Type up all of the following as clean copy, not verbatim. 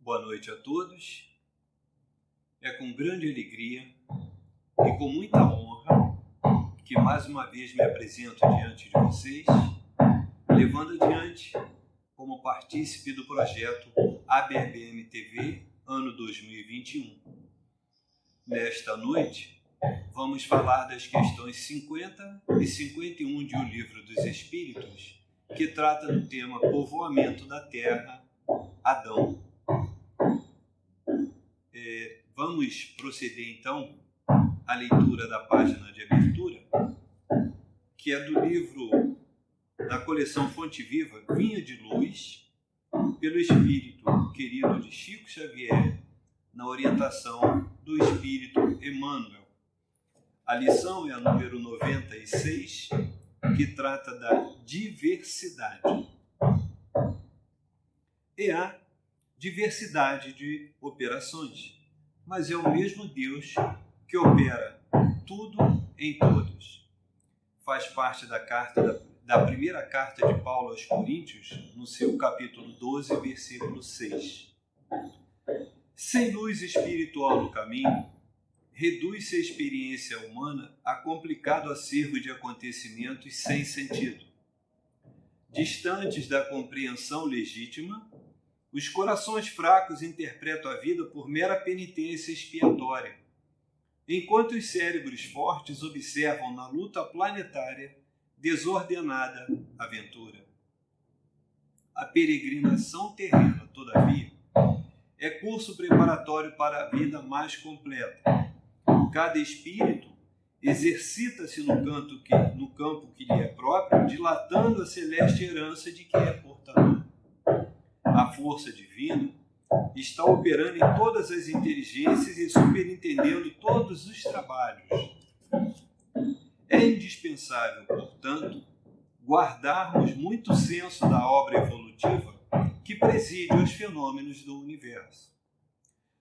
Boa noite a todos. É com grande alegria e com muita honra que mais uma vez me apresento diante de vocês, levando adiante como partícipe do projeto ABRBM TV ano 2021. Nesta noite, vamos falar das questões 50 e 51 de O Livro dos Espíritos, que trata do tema povoamento da Terra, Adão. Vamos proceder então à leitura da página de abertura, que é do livro da coleção Fonte Viva, Vinha de Luz, pelo espírito querido de Chico Xavier, na orientação do espírito Emmanuel. A lição é a número 96, que trata da diversidade. E há diversidade de operações, mas é o mesmo Deus que opera tudo em todos. Faz parte da primeira carta de Paulo aos Coríntios, no seu capítulo 12, versículo 6. Sem luz espiritual no caminho, reduz-se a experiência humana a complicado acervo de acontecimentos sem sentido. Distantes da compreensão legítima, os corações fracos interpretam a vida por mera penitência expiatória, enquanto os cérebros fortes observam na luta planetária desordenada aventura. A peregrinação terrena, todavia, é curso preparatório para a vida mais completa. Cada espírito exercita-se no campo que lhe é próprio, dilatando a celeste herança de que é portador. A força divina está operando em todas as inteligências e superintendendo todos os trabalhos. É indispensável, portanto, guardarmos muito senso da obra evolutiva que preside os fenômenos do universo.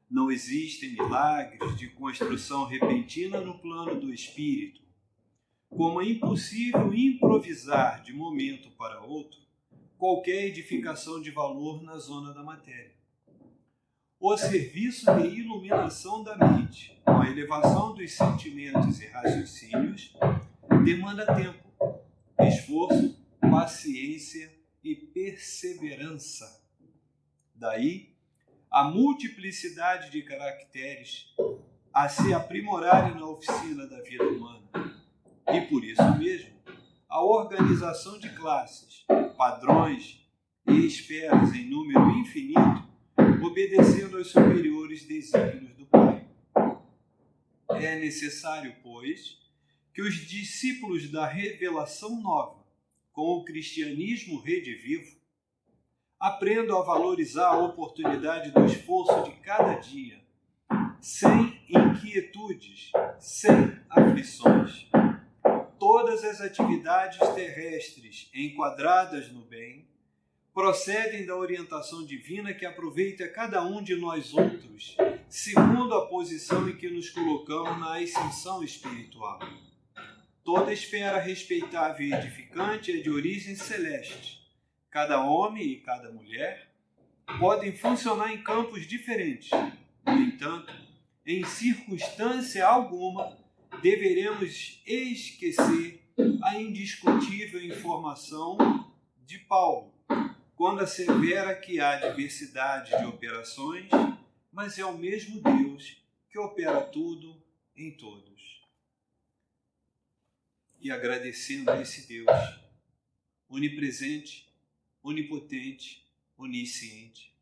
Não existem milagres de construção repentina no plano do espírito, como é impossível improvisar de momento para outro qualquer edificação de valor na zona da matéria. O serviço de iluminação da mente, com a elevação dos sentimentos e raciocínios, demanda tempo, esforço, paciência e perseverança. Daí, a multiplicidade de caracteres a se aprimorarem na oficina da vida humana. E por isso mesmo, a organização de classes, padrões e esferas em número infinito, obedecendo aos superiores desígnios do Pai. É necessário, pois, que os discípulos da revelação nova, com o cristianismo redivivo, aprendam a valorizar a oportunidade do esforço de cada dia, sem inquietudes, sem aflições. Todas as atividades terrestres enquadradas no bem procedem da orientação divina que aproveita cada um de nós outros, segundo a posição em que nos colocamos na ascensão espiritual. Toda esfera respeitável e edificante é de origem celeste. Cada homem e cada mulher podem funcionar em campos diferentes. No entanto, em circunstância alguma, deveremos esquecer a indiscutível informação de Paulo, quando assevera que há diversidade de operações, mas é o mesmo Deus que opera tudo em todos. E agradecendo a esse Deus, onipresente, onipotente, onisciente,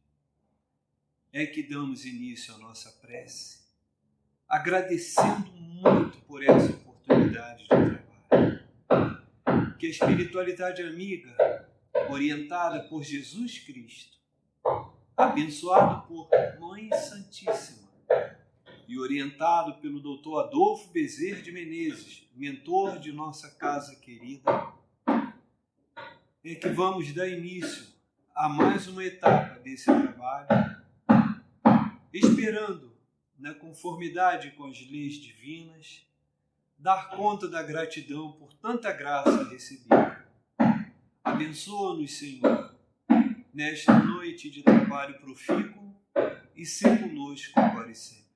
é que damos início à nossa prece, agradecendo muito por essa oportunidade de trabalho. Que a espiritualidade amiga, orientada por Jesus Cristo, abençoado por Mãe Santíssima e orientado pelo Dr. Adolfo Bezerra de Menezes, mentor de nossa casa querida, é que vamos dar início a mais uma etapa desse trabalho, esperando, na conformidade com as leis divinas, dar conta da gratidão por tanta graça recebida. Abençoa-nos, Senhor, nesta noite de trabalho profícuo, e ser conosco agora e sempre.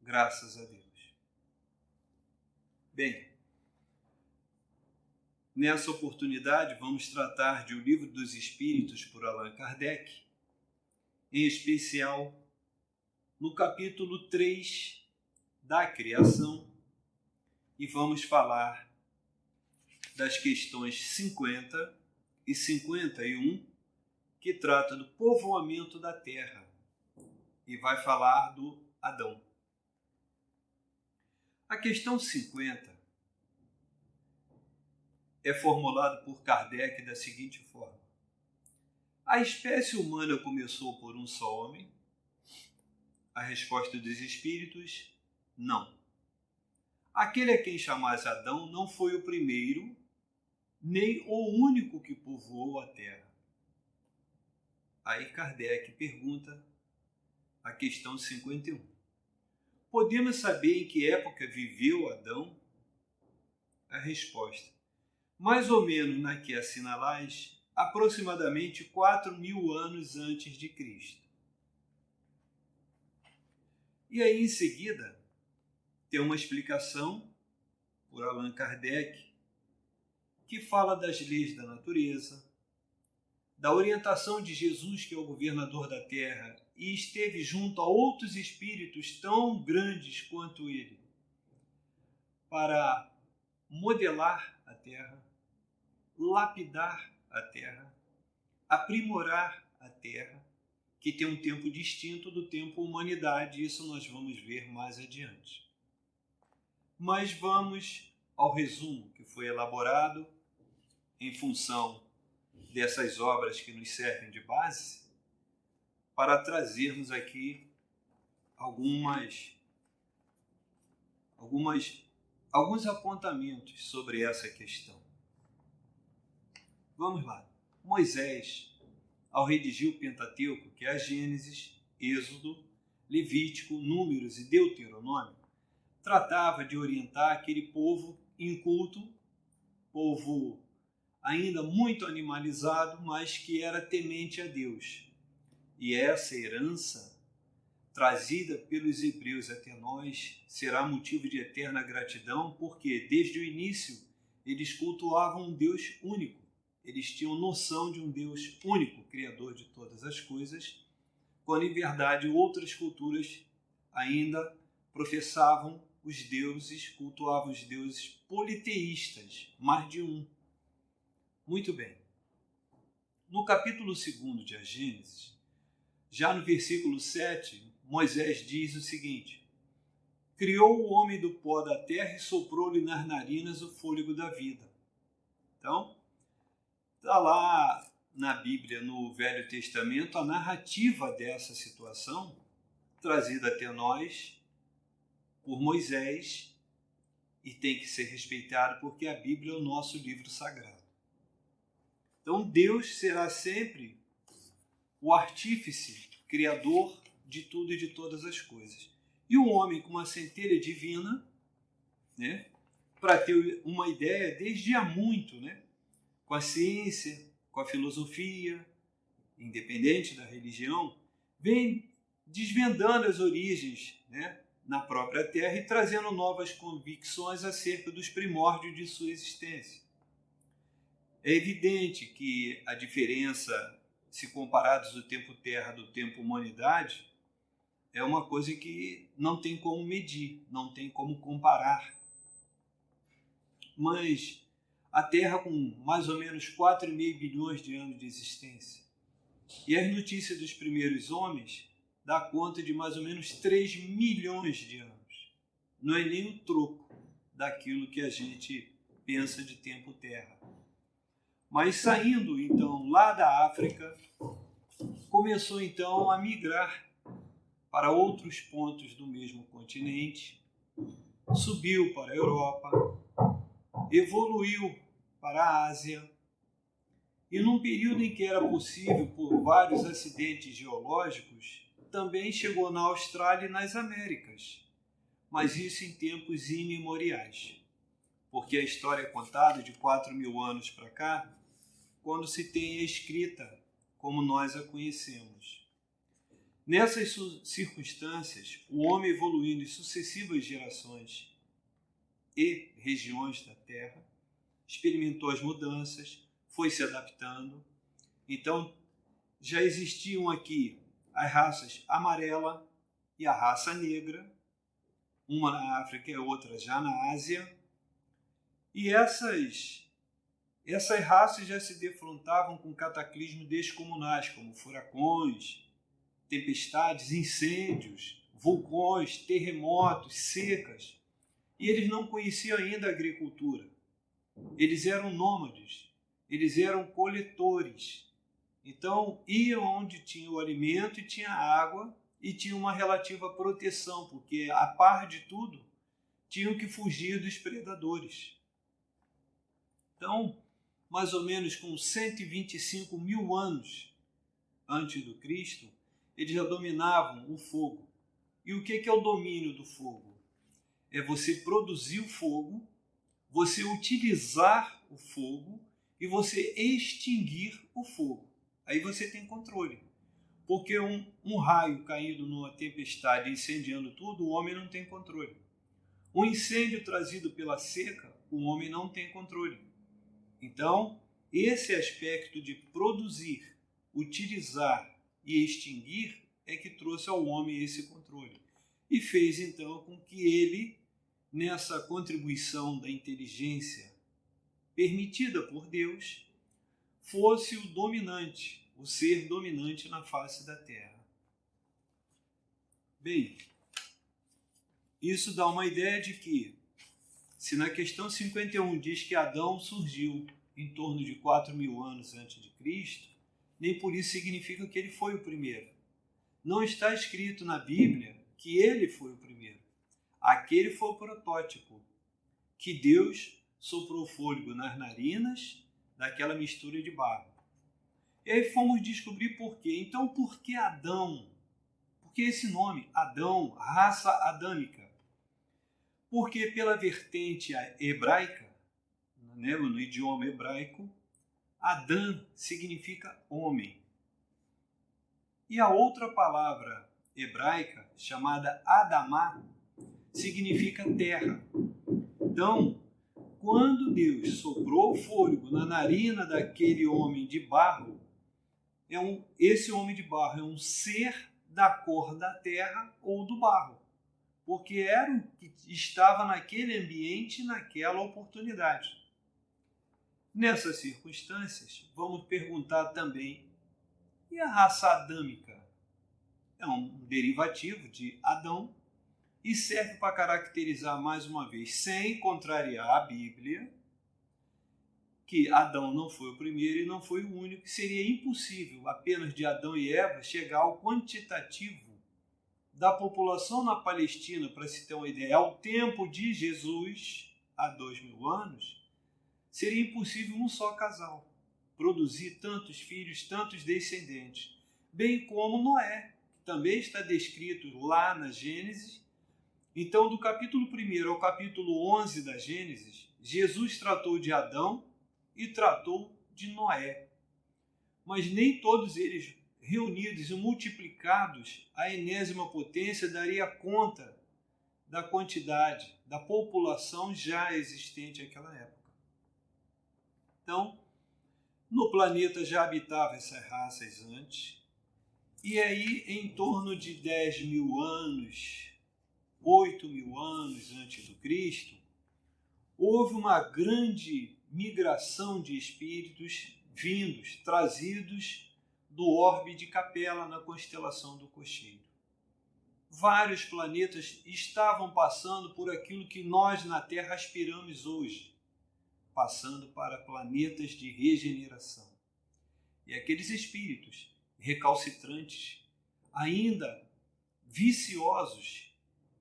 Graças a Deus. Bem, nessa oportunidade vamos tratar de O Livro dos Espíritos por Allan Kardec, em especial no capítulo 3 da criação, e vamos falar das questões 50 e 51, que trata do povoamento da Terra, e vai falar do Adão. A questão 50 é formulada por Kardec da seguinte forma: a espécie humana começou por um só homem? A resposta dos espíritos: não. Aquele a quem chamais Adão não foi o primeiro, nem o único que povoou a Terra. Aí Kardec pergunta a questão 51. Podemos saber em que época viveu Adão? A resposta: mais ou menos na que assinalais, aproximadamente 4.000 anos antes de Cristo. E aí, em seguida, tem uma explicação por Allan Kardec, que fala das leis da natureza, da orientação de Jesus, que é o governador da Terra, e esteve junto a outros espíritos tão grandes quanto ele, para modelar a Terra, lapidar a Terra, aprimorar a Terra, que tem um tempo distinto do tempo humanidade. Isso nós vamos ver mais adiante. Mas vamos ao resumo que foi elaborado em função dessas obras que nos servem de base, para trazermos aqui alguns apontamentos sobre essa questão. Vamos lá. Moisés, ao redigir o Pentateuco, que é a Gênesis, Êxodo, Levítico, Números e Deuteronômio, tratava de orientar aquele povo inculto, povo ainda muito animalizado, mas que era temente a Deus. E essa herança, trazida pelos hebreus até nós, será motivo de eterna gratidão, porque desde o início eles cultuavam um Deus único. Eles tinham noção de um Deus único, criador de todas as coisas, quando em verdade outras culturas ainda professavam os deuses, cultuavam os deuses politeístas, mais de um. Muito bem. No capítulo 2 de A Gênesis, já no versículo 7, Moisés diz o seguinte: criou o homem do pó da terra e soprou-lhe nas narinas o fôlego da vida. Então, está lá na Bíblia, no Velho Testamento, a narrativa dessa situação, trazida até nós por Moisés, e tem que ser respeitado porque a Bíblia é o nosso livro sagrado. Então, Deus será sempre o artífice, criador de tudo e de todas as coisas. E o homem, com uma centelha divina, né, para ter uma ideia, desde há muito, né, com a ciência, com a filosofia, independente da religião, vem desvendando as origens, né, na própria Terra e trazendo novas convicções acerca dos primórdios de sua existência. É evidente que a diferença, se comparados o tempo Terra do tempo Humanidade, é uma coisa que não tem como medir, não tem como comparar. Mas a Terra, com mais ou menos 4,5 bilhões de anos de existência, e as notícias dos primeiros homens dá conta de mais ou menos 3 milhões de anos. Não é nem o troco daquilo que a gente pensa de tempo Terra. Mas saindo, então, lá da África, começou, então, a migrar para outros pontos do mesmo continente, subiu para a Europa, evoluiu para a Ásia, e num período em que era possível, por vários acidentes geológicos, também chegou na Austrália e nas Américas, mas isso em tempos imemoriais, porque a história é contada de 4.000 anos para cá, quando se tem a escrita como nós a conhecemos. Nessas circunstâncias, o homem evoluindo em sucessivas gerações e regiões da Terra, experimentou as mudanças, foi se adaptando. Então, já existiam aqui as raças amarela e a raça negra, uma na África e outra já na Ásia. E essas raças já se defrontavam com cataclismos descomunais, como furacões, tempestades, incêndios, vulcões, terremotos, secas. E eles não conheciam ainda a agricultura. Eles eram nômades, eles eram coletores. Então, iam onde tinha o alimento e tinha água e tinha uma relativa proteção, porque, a par de tudo, tinham que fugir dos predadores. Então, mais ou menos com 125 mil anos antes do Cristo, eles já dominavam o fogo. E o que é o domínio do fogo? É você produzir o fogo, você utilizar o fogo e você extinguir o fogo. Aí você tem controle. Porque um raio caído numa tempestade incendiando tudo, o homem não tem controle. Um incêndio trazido pela seca, o homem não tem controle. Então, esse aspecto de produzir, utilizar e extinguir é que trouxe ao homem esse controle. E fez, então, com que ele, nessa contribuição da inteligência permitida por Deus, fosse o dominante, o ser dominante na face da Terra. Bem, isso dá uma ideia de que, se na questão 51 diz que Adão surgiu em torno de 4.000 anos antes de Cristo, nem por isso significa que ele foi o primeiro. Não está escrito na Bíblia que ele foi o primeiro. Aquele foi o protótipo, que Deus soprou fôlego nas narinas daquela mistura de barro. E aí fomos descobrir por quê. Então, por que Adão? Por que esse nome? Adão, raça adâmica. Porque pela vertente hebraica, no idioma hebraico, Adão significa homem. E a outra palavra hebraica, chamada Adamá, significa terra. Então, quando Deus soprou o fôlego na narina daquele homem de barro, esse homem de barro é um ser da cor da terra ou do barro, porque era o que estava naquele ambiente, naquela oportunidade. Nessas circunstâncias, vamos perguntar também, e a raça adâmica? É um derivativo de Adão e serve para caracterizar mais uma vez, sem contrariar a Bíblia, que Adão não foi o primeiro e não foi o único, que seria impossível apenas de Adão e Eva chegar ao quantitativo da população na Palestina, para se ter uma ideia, ao tempo de Jesus, há 2.000 anos, seria impossível um só casal produzir tantos filhos, tantos descendentes, bem como Noé, que também está descrito lá na Gênesis. Então, do capítulo 1 ao capítulo 11 da Gênesis, Jesus tratou de Adão e tratou de Noé. Mas nem todos eles reunidos e multiplicados, a enésima potência daria conta da quantidade, da população já existente naquela época. Então, no planeta já habitavam essas raças antes, e aí em torno de 10.000 anos, 8.000 anos antes do Cristo, houve uma grande migração de espíritos vindos, trazidos do orbe de Capela na constelação do Cocheiro. Vários planetas estavam passando por aquilo que nós na Terra aspiramos hoje, passando para planetas de regeneração. E aqueles espíritos recalcitrantes, ainda viciosos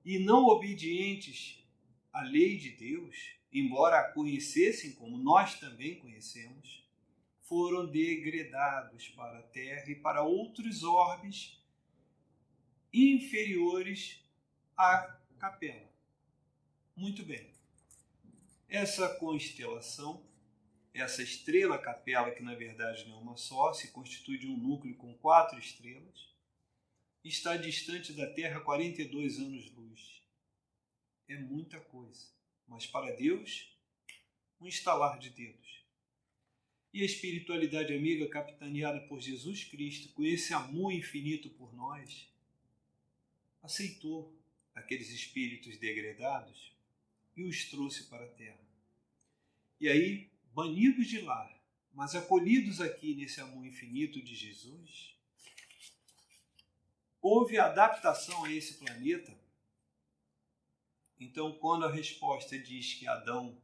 e não obedientes à lei de Deus, embora a conhecessem como nós também conhecemos, foram degredados para a Terra e para outros orbes inferiores à Capela. Muito bem. Essa constelação, essa estrela Capela, que na verdade não é uma só, se constitui de um núcleo com 4 estrelas, está distante da Terra 42 anos-luz. É muita coisa, mas para Deus, um estalar de dedos. E a espiritualidade amiga, capitaneada por Jesus Cristo, com esse amor infinito por nós, aceitou aqueles espíritos degradados e os trouxe para a Terra. E aí, banidos de lá, mas acolhidos aqui nesse amor infinito de Jesus, houve adaptação a esse planeta. Então, quando a resposta diz que Adão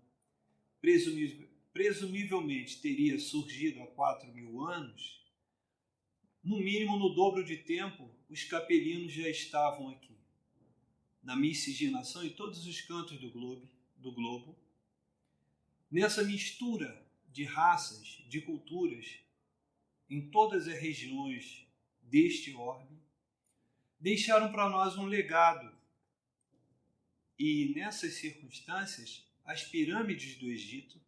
presumivelmente teria surgido há 4.000 anos, no mínimo no dobro de tempo, os capelinos já estavam aqui, na miscigenação em todos os cantos do globo, nessa mistura de raças, de culturas, em todas as regiões deste orbe, deixaram para nós um legado. E nessas circunstâncias, as pirâmides do Egito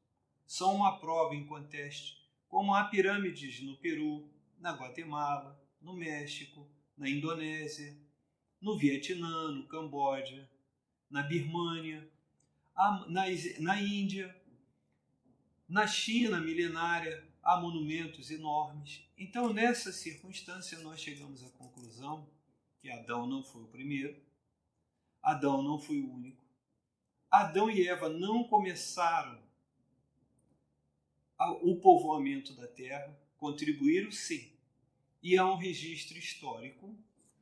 são uma prova inconteste, como há pirâmides no Peru, na Guatemala, no México, na Indonésia, no Vietnã, no Camboja, na Birmânia, na Índia, na China milenária, há monumentos enormes. Então, nessa circunstância, nós chegamos à conclusão que Adão não foi o primeiro, Adão não foi o único. Adão e Eva não começaram o povoamento da Terra, contribuíram sim. E há um registro histórico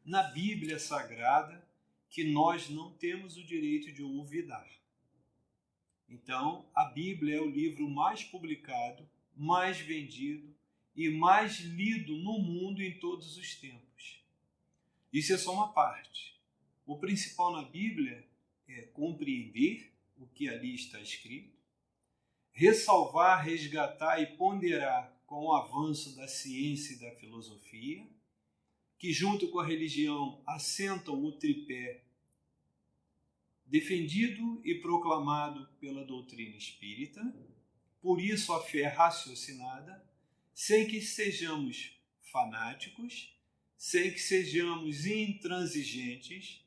na Bíblia Sagrada que nós não temos o direito de olvidar. Então, a Bíblia é o livro mais publicado, mais vendido e mais lido no mundo em todos os tempos. Isso é só uma parte. O principal na Bíblia é compreender o que ali está escrito, ressalvar, resgatar e ponderar com o avanço da ciência e da filosofia, que junto com a religião assentam o tripé defendido e proclamado pela doutrina espírita, por isso a fé raciocinada, sem que sejamos fanáticos, sem que sejamos intransigentes,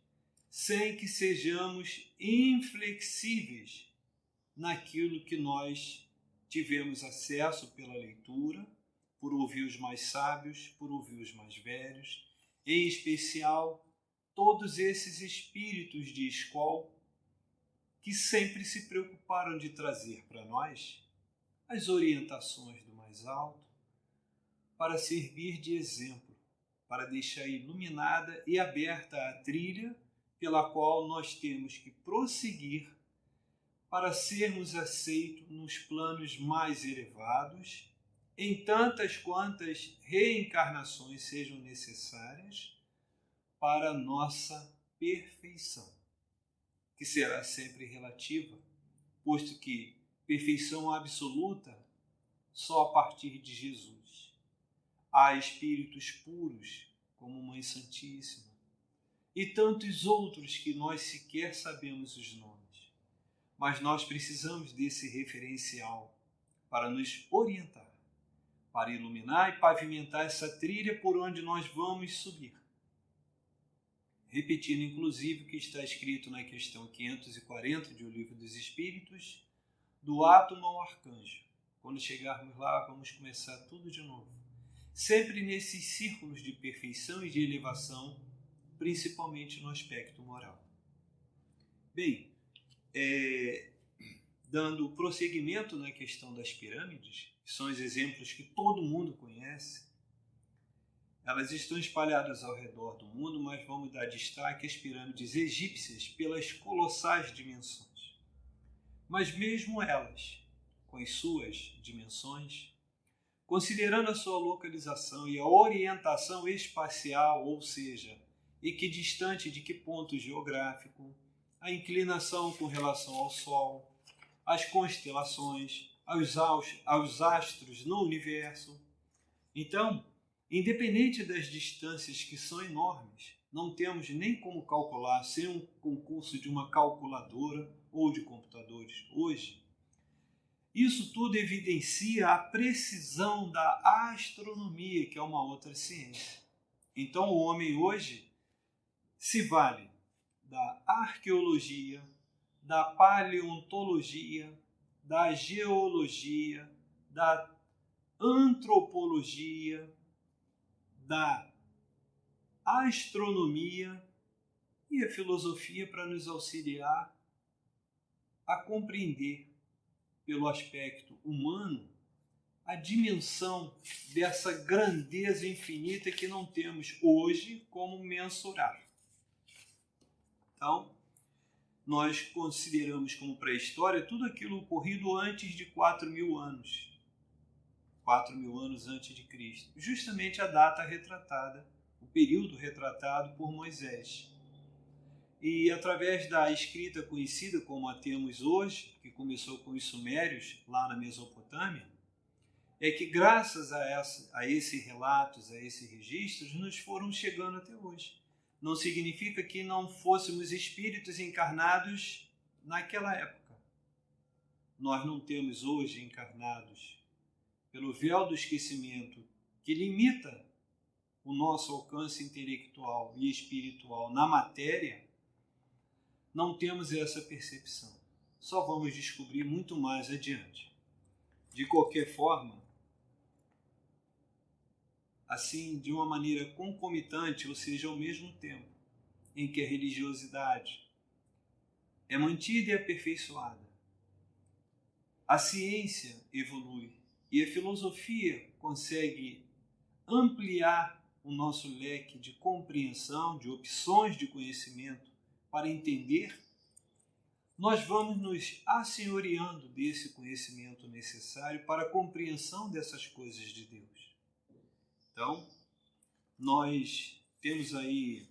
sem que sejamos inflexíveis naquilo que nós tivemos acesso pela leitura, por ouvir os mais sábios, por ouvir os mais velhos, em especial todos esses espíritos de escola que sempre se preocuparam de trazer para nós as orientações do mais alto para servir de exemplo, para deixar iluminada e aberta a trilha pela qual nós temos que prosseguir para sermos aceitos nos planos mais elevados, em tantas quantas reencarnações sejam necessárias para a nossa perfeição, que será sempre relativa, posto que perfeição absoluta só a partir de Jesus. Há espíritos puros, como Mãe Santíssima, e tantos outros que nós sequer sabemos os nomes. Mas nós precisamos desse referencial para nos orientar, para iluminar e pavimentar essa trilha por onde nós vamos subir. Repetindo, inclusive, o que está escrito na questão 540 de O Livro dos Espíritos, do átomo ao arcanjo. Quando chegarmos lá, vamos começar tudo de novo. Sempre nesses círculos de perfeição e de elevação, principalmente no aspecto moral. Bem, dando prosseguimento na questão das pirâmides, que são os exemplos que todo mundo conhece, elas estão espalhadas ao redor do mundo, mas vamos dar destaque às pirâmides egípcias pelas colossais dimensões. Mas mesmo elas, com as suas dimensões, considerando a sua localização e a orientação espacial, ou seja, equidistante de que ponto geográfico, a inclinação com relação ao Sol, as constelações, aos astros no universo. Então, independente das distâncias que são enormes, não temos nem como calcular sem um concurso de uma calculadora ou de computadores hoje. Isso tudo evidencia a precisão da astronomia, que é uma outra ciência. Então o homem hoje se vale da arqueologia, da paleontologia, da geologia, da antropologia, da astronomia e a filosofia para nos auxiliar a compreender, pelo aspecto humano, a dimensão dessa grandeza infinita que não temos hoje como mensurar. Então, nós consideramos como pré-história tudo aquilo ocorrido antes de 4.000 anos. 4.000 anos antes de Cristo. Justamente a data retratada, o período retratado por Moisés. E através da escrita conhecida como a temos hoje, que começou com os sumérios, lá na Mesopotâmia, é que graças a esses relatos, a esses registros, nos foram chegando até hoje. Não significa que não fôssemos espíritos encarnados naquela época. Nós não temos hoje encarnados pelo véu do esquecimento que limita o nosso alcance intelectual e espiritual na matéria, não temos essa percepção. Só vamos descobrir muito mais adiante. De qualquer forma, assim, de uma maneira concomitante, ou seja, ao mesmo tempo em que a religiosidade é mantida e aperfeiçoada, a ciência evolui e a filosofia consegue ampliar o nosso leque de compreensão, de opções de conhecimento para entender, nós vamos nos assenhoreando desse conhecimento necessário para a compreensão dessas coisas de Deus. Então, nós temos aí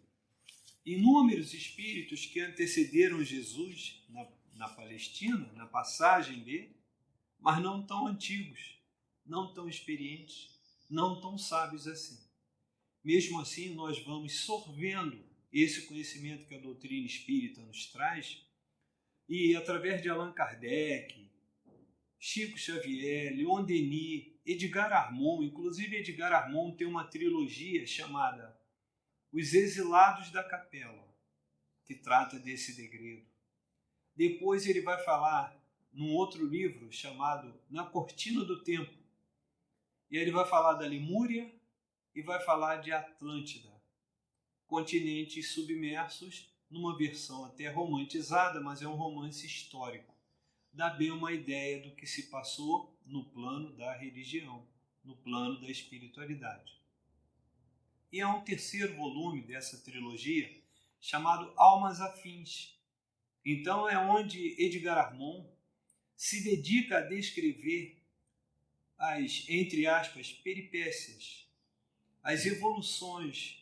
inúmeros espíritos que antecederam Jesus na Palestina, na passagem dele, mas não tão antigos, não tão experientes, não tão sábios assim. Mesmo assim, nós vamos sorvendo esse conhecimento que a doutrina espírita nos traz e, através de Allan Kardec, Chico Xavier, Leon Denis, Edgar Armond, inclusive Edgar Armond tem uma trilogia chamada Os Exilados da Capela, que trata desse degredo. Depois ele vai falar num outro livro chamado Na Cortina do Tempo, e ele vai falar da Lemúria e vai falar de Atlântida, continentes submersos, numa versão até romantizada, mas é um romance histórico. Dá bem uma ideia do que se passou no plano da religião, no plano da espiritualidade. E há um terceiro volume dessa trilogia chamado Almas Afins. Então é onde Edgar Armond se dedica a descrever as, entre aspas, peripécias, as evoluções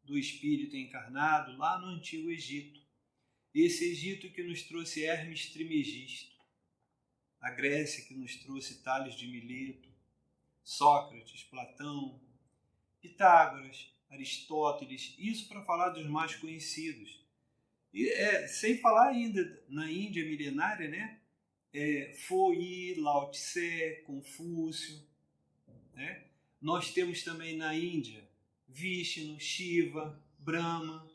do espírito encarnado lá no Antigo Egito. Esse Egito que nos trouxe Hermes Trismegisto, a Grécia que nos trouxe Tales de Mileto, Sócrates, Platão, Pitágoras, Aristóteles, isso para falar dos mais conhecidos. E sem falar ainda na Índia milenária, né? Foyi, Lao Tse, Confúcio. Né? Nós temos também na Índia Vishnu, Shiva, Brahma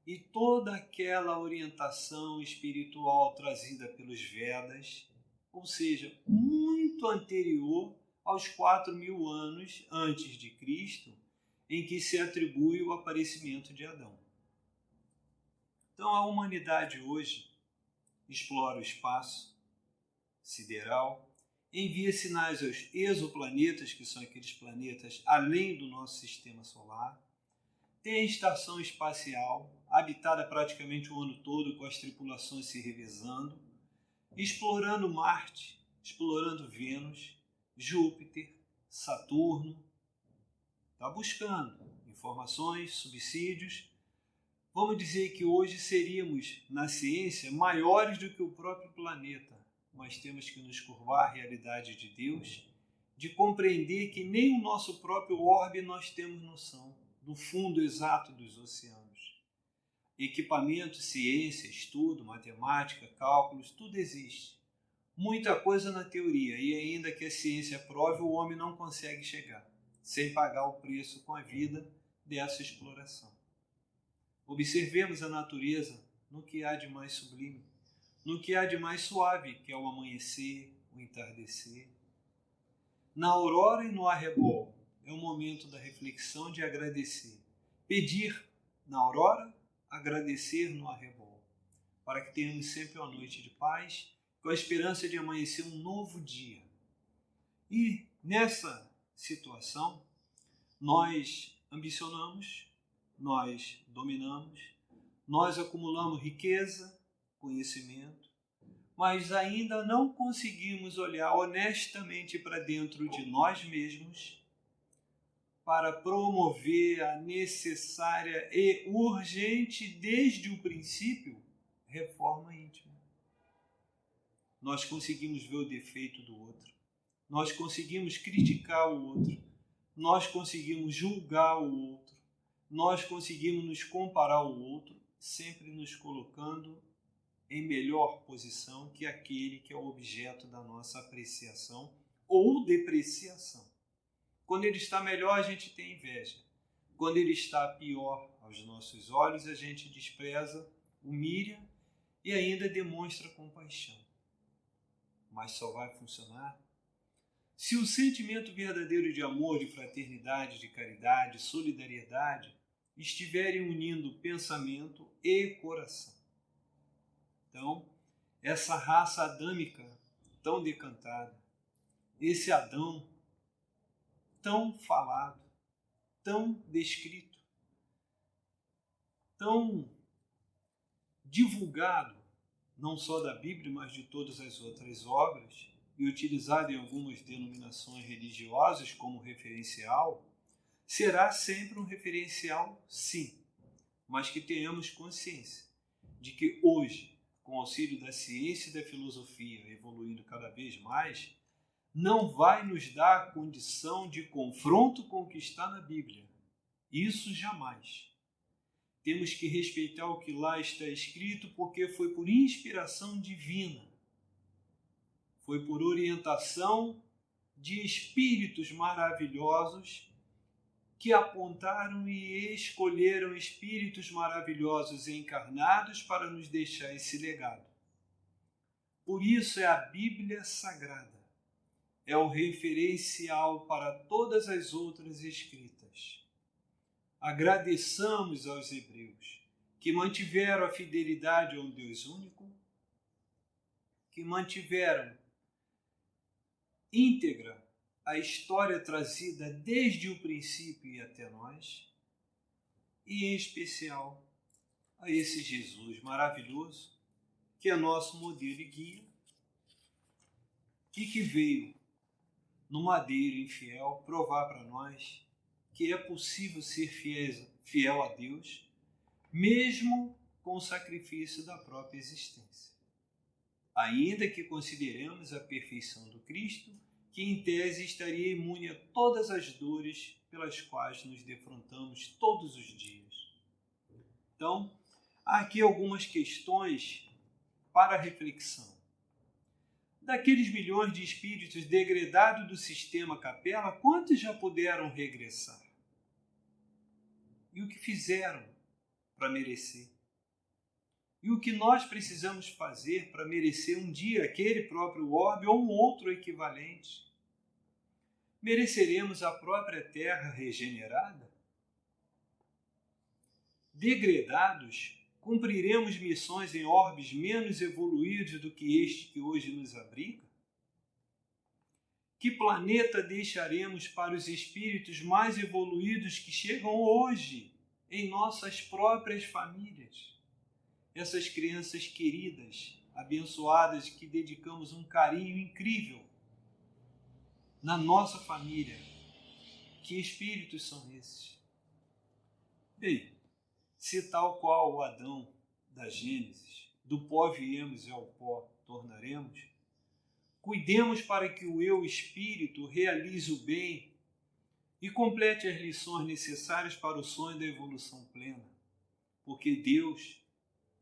e toda aquela orientação espiritual trazida pelos Vedas, ou seja, muito anterior aos 4.000 anos antes de Cristo, em que se atribui o aparecimento de Adão. Então a humanidade hoje explora o espaço sideral, envia sinais aos exoplanetas, que são aqueles planetas além do nosso sistema solar, tem a estação espacial, habitada praticamente o ano todo, com as tripulações se revezando, explorando Marte, explorando Vênus, Júpiter, Saturno, está buscando informações, subsídios. Vamos dizer que hoje seríamos, na ciência, maiores do que o próprio planeta, mas temos que nos curvar à realidade de Deus, de compreender que nem o nosso próprio orbe nós temos noção do fundo exato dos oceanos. Equipamento, ciência, estudo, matemática, cálculos, tudo existe. Muita coisa na teoria, e ainda que a ciência prove, o homem não consegue chegar, sem pagar o preço com a vida dessa exploração. Observemos a natureza no que há de mais sublime, no que há de mais suave, que é o amanhecer, o entardecer. Na aurora e no arrebol é o momento da reflexão, de agradecer. Pedir na aurora, agradecer no arrebol, para que tenhamos sempre uma noite de paz, com a esperança de amanhecer um novo dia. E nessa situação, nós ambicionamos, nós dominamos, nós acumulamos riqueza, conhecimento, mas ainda não conseguimos olhar honestamente para dentro de nós mesmos para promover a necessária e urgente, desde o princípio, reforma íntima. Nós conseguimos ver o defeito do outro, nós conseguimos criticar o outro, nós conseguimos julgar o outro, nós conseguimos nos comparar ao outro, sempre nos colocando em melhor posição que aquele que é o objeto da nossa apreciação ou depreciação. Quando ele está melhor, a gente tem inveja. Quando ele está pior aos nossos olhos, a gente despreza, humilha e ainda demonstra compaixão. Mas só vai funcionar se o sentimento verdadeiro de amor, de fraternidade, de caridade, solidariedade estiverem unindo pensamento e coração. Então, essa raça adâmica tão decantada, esse Adão tão falado, tão descrito, tão divulgado, não só da Bíblia, mas de todas as outras obras, e utilizado em algumas denominações religiosas como referencial, será sempre um referencial, sim, mas que tenhamos consciência de que hoje, com o auxílio da ciência e da filosofia evoluindo cada vez mais, não vai nos dar a condição de confronto com o que está na Bíblia. Isso jamais. Temos que respeitar o que lá está escrito, porque foi por inspiração divina. Foi por orientação de espíritos maravilhosos que apontaram e escolheram espíritos maravilhosos encarnados para nos deixar esse legado. Por isso é a Bíblia Sagrada. É o referencial para todas as outras escritas. Agradeçamos aos hebreus que mantiveram a fidelidade a um Deus único, que mantiveram íntegra a história trazida desde o princípio e até nós, e em especial a esse Jesus maravilhoso, que é nosso modelo e guia, e que veio no madeiro infiel provar para nós que é possível ser fiel a Deus, mesmo com o sacrifício da própria existência. Ainda que consideremos a perfeição do Cristo, que em tese estaria imune a todas as dores pelas quais nos defrontamos todos os dias. Então, há aqui algumas questões para reflexão. Daqueles milhões de espíritos degredados do sistema Capela, quantos já puderam regressar? E o que fizeram para merecer? E o que nós precisamos fazer para merecer um dia aquele próprio orbe ou um outro equivalente? Mereceremos a própria terra regenerada? Degredados, cumpriremos missões em orbes menos evoluídos do que este que hoje nos abriga? Que planeta deixaremos para os espíritos mais evoluídos que chegam hoje em nossas próprias famílias? Essas crianças queridas, abençoadas, que dedicamos um carinho incrível na nossa família. Que espíritos são esses? Bem, se tal qual o Adão da Gênesis, do pó viemos e ao pó tornaremos, cuidemos para que o eu espírito realize o bem e complete as lições necessárias para o sonho da evolução plena, porque Deus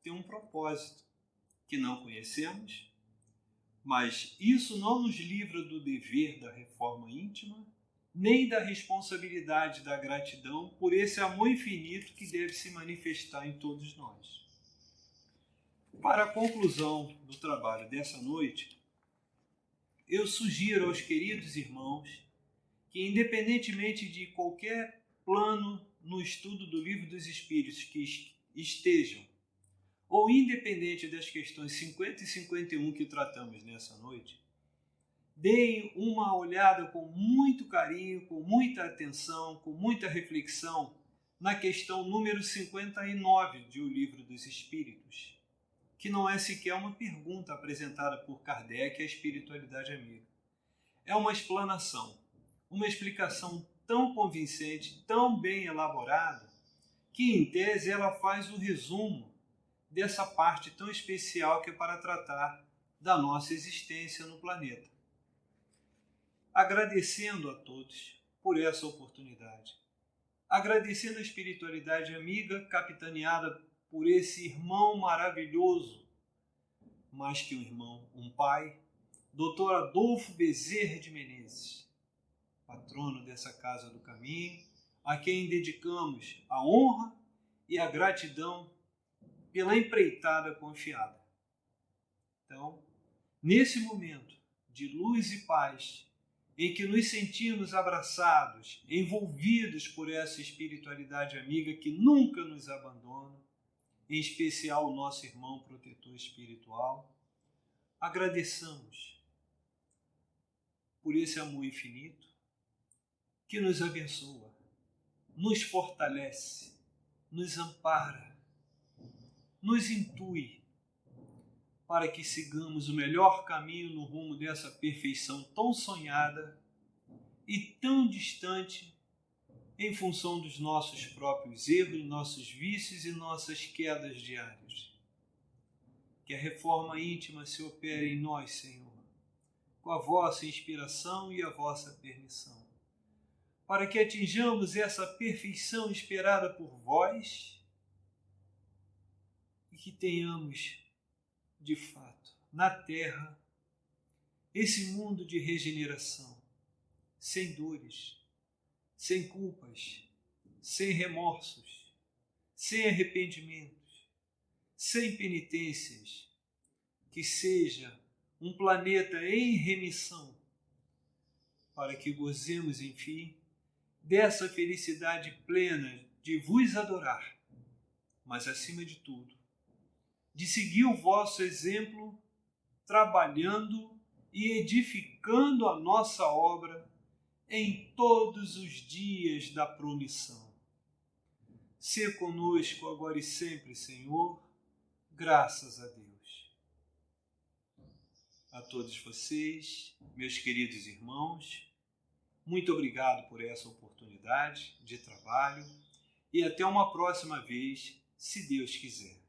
tem um propósito que não conhecemos, mas isso não nos livra do dever da reforma íntima nem da responsabilidade da gratidão por esse amor infinito que deve se manifestar em todos nós. Para a conclusão do trabalho dessa noite, eu sugiro aos queridos irmãos que, independentemente de qualquer plano no estudo do Livro dos Espíritos que estejam, ou independente das questões 50 e 51 que tratamos nessa noite, deem uma olhada com muito carinho, com muita atenção, com muita reflexão na questão número 59 de O Livro dos Espíritos, que não é sequer uma pergunta apresentada por Kardec à espiritualidade amiga. É uma explanação, uma explicação tão convincente, tão bem elaborada, que em tese ela faz o resumo dessa parte tão especial que é para tratar da nossa existência no planeta. Agradecendo a todos por essa oportunidade, agradecendo a espiritualidade amiga capitaneada por esse irmão maravilhoso, mais que um irmão, um pai, Dr. Adolfo Bezerra de Menezes, patrono dessa Casa do Caminho, a quem dedicamos a honra e a gratidão pela empreitada confiada. Então, nesse momento de luz e paz, em que nos sentimos abraçados, envolvidos por essa espiritualidade amiga que nunca nos abandona, em especial o nosso irmão protetor espiritual, agradeçamos por esse amor infinito que nos abençoa, nos fortalece, nos ampara, nos intui para que sigamos o melhor caminho no rumo dessa perfeição tão sonhada e tão distante em função dos nossos próprios erros, nossos vícios e nossas quedas diárias. Que a reforma íntima se opere em nós, Senhor, com a vossa inspiração e a vossa permissão, para que atinjamos essa perfeição esperada por vós e que tenhamos, de fato, na Terra, esse mundo de regeneração, sem dores, sem culpas, sem remorsos, sem arrependimentos, sem penitências, que seja um planeta em remissão, para que gozemos, enfim, dessa felicidade plena de vos adorar, mas, acima de tudo, de seguir o vosso exemplo, trabalhando e edificando a nossa obra em todos os dias da promissão. Sê conosco agora e sempre, Senhor, graças a Deus. A todos vocês, meus queridos irmãos, muito obrigado por essa oportunidade de trabalho e até uma próxima vez, se Deus quiser.